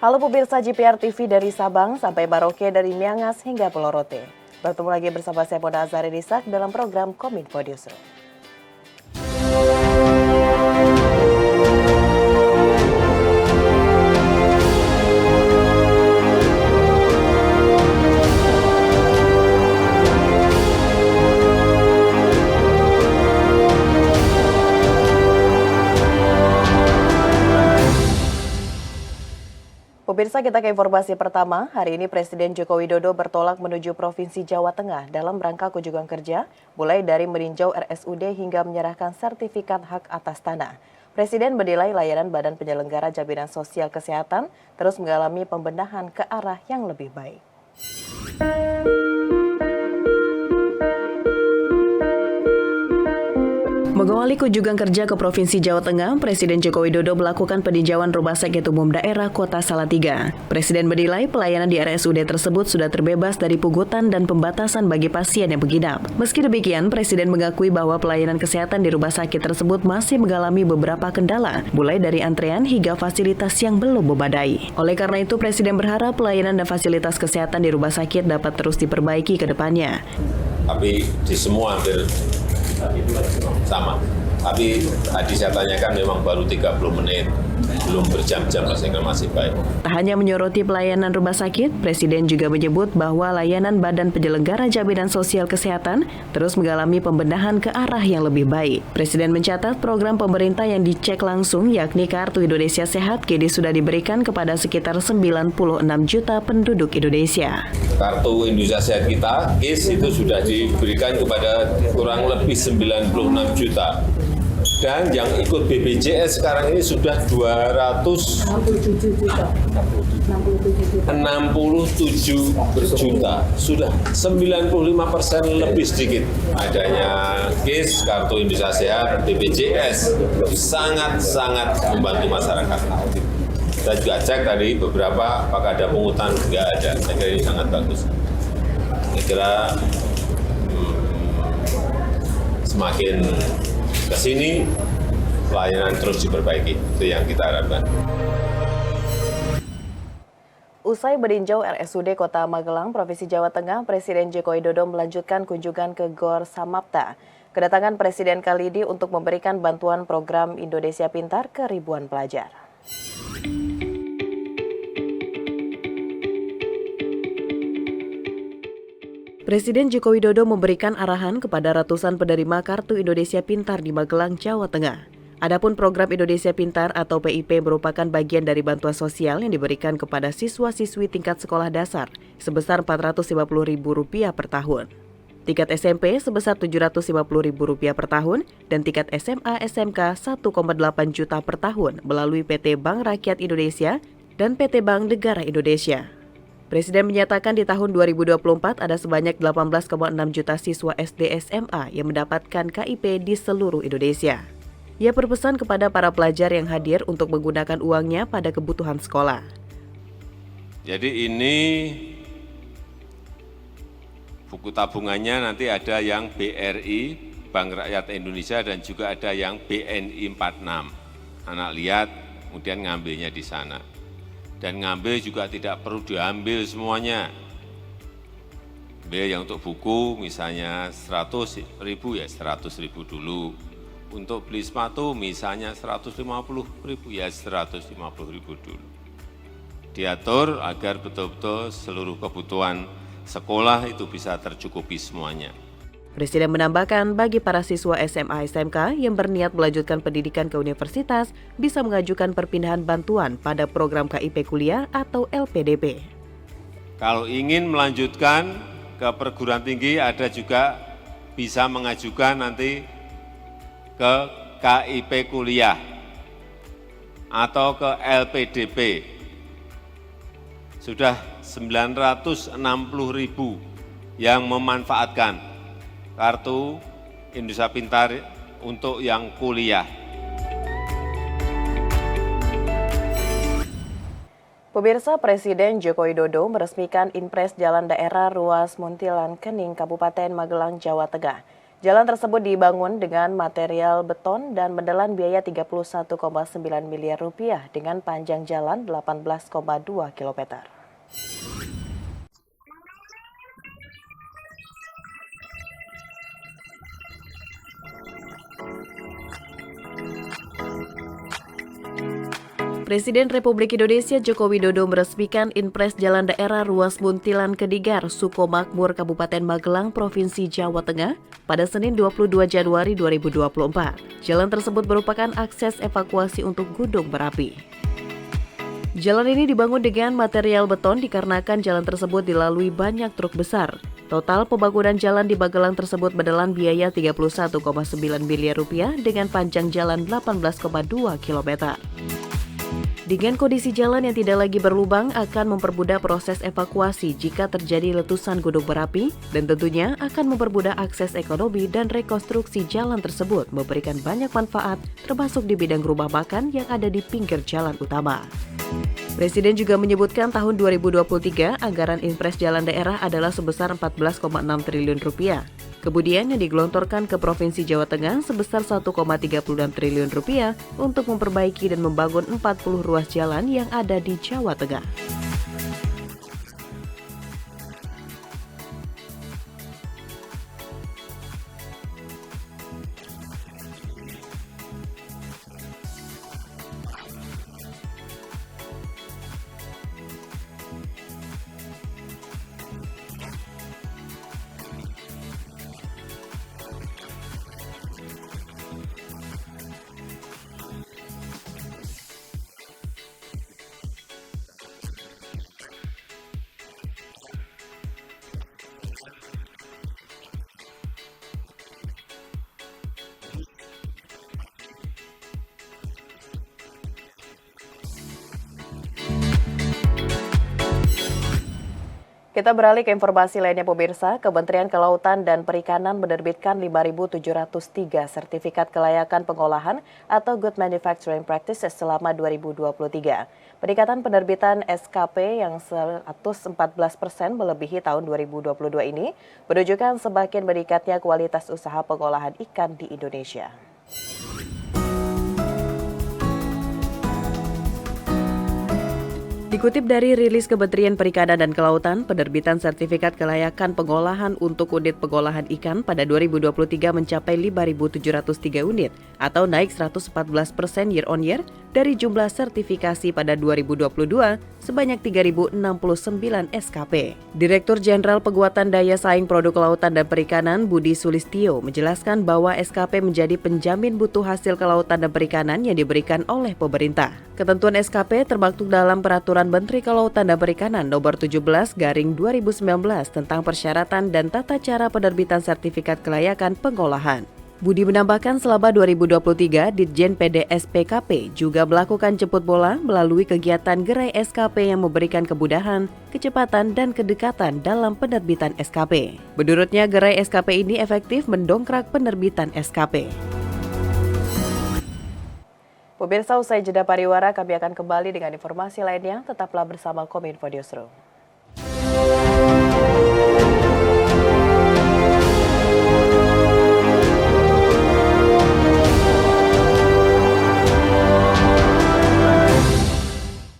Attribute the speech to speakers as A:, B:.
A: Halo pemirsa JPR TV dari Sabang sampai Maroke dari Miangas hingga Pulau Rote. Bertemu lagi bersama saya Mona Azari Disak dalam program Kominfo Newsroom. Pemirsa, kita ke informasi pertama. Hari ini Presiden Joko Widodo bertolak menuju Provinsi Jawa Tengah dalam rangka kunjungan kerja, mulai dari meninjau RSUD hingga menyerahkan sertifikat hak atas tanah. Presiden menilai layanan Badan Penyelenggara Jaminan Sosial Kesehatan terus mengalami pembenahan ke arah yang lebih baik. Mengawali kunjungan kerja ke Provinsi Jawa Tengah, Presiden Joko Widodo melakukan peninjauan Rumah Sakit Umum Daerah Kota Salatiga. Presiden menilai pelayanan di RSUD tersebut sudah terbebas dari pungutan dan pembatasan bagi pasien yang menginap. Meski demikian, Presiden mengakui bahwa pelayanan kesehatan di rumah sakit tersebut masih mengalami beberapa kendala, mulai dari antrean hingga fasilitas yang belum memadai. Oleh karena itu, Presiden berharap pelayanan dan fasilitas kesehatan di rumah sakit dapat terus diperbaiki ke depannya.
B: Tapi di semua hampir sama. Tapi tadi saya tanyakan memang baru 30 menit, belum berjam-jam sehingga masih baik.
A: Tak hanya menyoroti pelayanan rumah sakit, Presiden juga menyebut bahwa layanan Badan Penyelenggara Jaminan Sosial Kesehatan terus mengalami pembenahan ke arah yang lebih baik. Presiden mencatat program pemerintah yang dicek langsung yakni Kartu Indonesia Sehat kini sudah diberikan kepada sekitar 96 juta penduduk Indonesia.
B: Kartu Indonesia Sehat kita, KIS, itu sudah diberikan kepada kurang lebih 96 juta. Dan yang ikut BPJS sekarang ini sudah 267 juta. Sudah 95% lebih sedikit. Adanya KIS, Kartu Indonesia Sehat, BPJS, itu sangat-sangat membantu masyarakat. Saya juga cek tadi beberapa, apakah ada pungutan? Nggak ada. Saya kira ini sangat bagus. Saya kira semakin ke sini, pelayanan terus diperbaiki. Itu yang kita harapkan.
A: Usai meninjau RSUD Kota Magelang, Provinsi Jawa Tengah, Presiden Joko Widodo melanjutkan kunjungan ke Gor Samapta. Kedatangan Presiden kali ini untuk memberikan bantuan program Indonesia Pintar ke ribuan pelajar. Presiden Joko Widodo memberikan arahan kepada ratusan penerima Kartu Indonesia Pintar di Magelang, Jawa Tengah. Adapun program Indonesia Pintar atau PIP merupakan bagian dari bantuan sosial yang diberikan kepada siswa-siswi tingkat sekolah dasar sebesar Rp450.000 per tahun. Tingkat SMP sebesar Rp750.000 per tahun dan tingkat SMA SMK 1,8 juta per tahun melalui PT Bank Rakyat Indonesia dan PT Bank Negara Indonesia. Presiden menyatakan di tahun 2024 ada sebanyak 18,6 juta siswa SD SMA yang mendapatkan KIP di seluruh Indonesia. Ia berpesan kepada para pelajar yang hadir untuk menggunakan uangnya pada kebutuhan sekolah.
B: Jadi ini buku tabungannya nanti ada yang BRI, Bank Rakyat Indonesia, dan juga ada yang BNI 46. Anak lihat, kemudian ngambilnya di sana. Dan ngambil juga tidak perlu diambil semuanya. Ambil yang untuk buku misalnya 100.000 ya 100.000 dulu. Untuk beli sepatu misalnya 150.000 ya 150.000 dulu. Diatur agar betul-betul seluruh kebutuhan sekolah itu bisa tercukupi semuanya.
A: Presiden menambahkan bagi para siswa SMA SMK yang berniat melanjutkan pendidikan ke universitas bisa mengajukan perpindahan bantuan pada program KIP kuliah atau LPDP.
B: Kalau ingin melanjutkan ke perguruan tinggi ada juga bisa mengajukan nanti ke KIP kuliah atau ke LPDP. Sudah 960.000 yang memanfaatkan Kartu Indonesia Pintar untuk yang kuliah.
A: Pemirsa, Presiden Joko Widodo meresmikan Inpres Jalan Daerah Ruas Muntilan Kening, Kabupaten Magelang, Jawa Tengah. Jalan tersebut dibangun dengan material beton dan menelan biaya 31,9 miliar rupiah dengan panjang jalan 18,2 kilometer. Presiden Republik Indonesia Joko Widodo meresmikan Inpres Jalan Daerah Ruas Muntilan Kedigar, Sukomakmur, Kabupaten Magelang, Provinsi Jawa Tengah pada Senin 22 Januari 2024. Jalan tersebut merupakan akses evakuasi untuk gunung berapi. Jalan ini dibangun dengan material beton dikarenakan jalan tersebut dilalui banyak truk besar. Total pembangunan jalan di Magelang tersebut menelan biaya 31,9 miliar rupiah dengan panjang jalan 18,2 kilometer. Dengan kondisi jalan yang tidak lagi berlubang akan mempermudah proses evakuasi jika terjadi letusan gunung berapi dan tentunya akan mempermudah akses ekonomi dan rekonstruksi jalan tersebut memberikan banyak manfaat termasuk di bidang rumah makan yang ada di pinggir jalan utama. Presiden juga menyebutkan tahun 2023 anggaran Inpres Jalan Daerah adalah sebesar 14,6 triliun rupiah. Kemudian yang digelontorkan ke Provinsi Jawa Tengah sebesar 1,36 triliun rupiah untuk memperbaiki dan membangun 40 ruas jalan yang ada di Jawa Tengah. Kita beralih ke informasi lainnya pemirsa, Kementerian Kelautan dan Perikanan menerbitkan 5.703 sertifikat kelayakan pengolahan atau Good Manufacturing Practices selama 2023. Peningkatan penerbitan SKP yang 114% melebihi tahun 2022 ini menunjukkan semakin meningkatnya kualitas usaha pengolahan ikan di Indonesia. Dikutip dari rilis Kementerian Perikanan dan Kelautan, penerbitan sertifikat kelayakan pengolahan untuk unit pengolahan ikan pada 2023 mencapai 5.703 unit atau naik 114% year on year dari jumlah sertifikasi pada 2022 sebanyak 3.069 SKP. Direktur Jenderal Penguatan Daya Saing Produk Kelautan dan Perikanan Budi Sulistyo menjelaskan bahwa SKP menjadi penjamin mutu hasil kelautan dan perikanan yang diberikan oleh pemerintah. Ketentuan SKP termaktub dalam Peraturan Menteri Kelautan dan Perikanan Nomor 17/2019 tentang persyaratan dan tata cara penerbitan sertifikat kelayakan pengolahan. Budi menambahkan selama 2023, Ditjen PDSPKP juga melakukan jemput bola melalui kegiatan gerai SKP yang memberikan kemudahan, kecepatan, dan kedekatan dalam penerbitan SKP. Menurutnya, gerai SKP ini efektif mendongkrak penerbitan SKP. Pemirsa, usai jeda pariwara, kami akan kembali dengan informasi lainnya. Tetaplah bersama Kominfo Newsroom.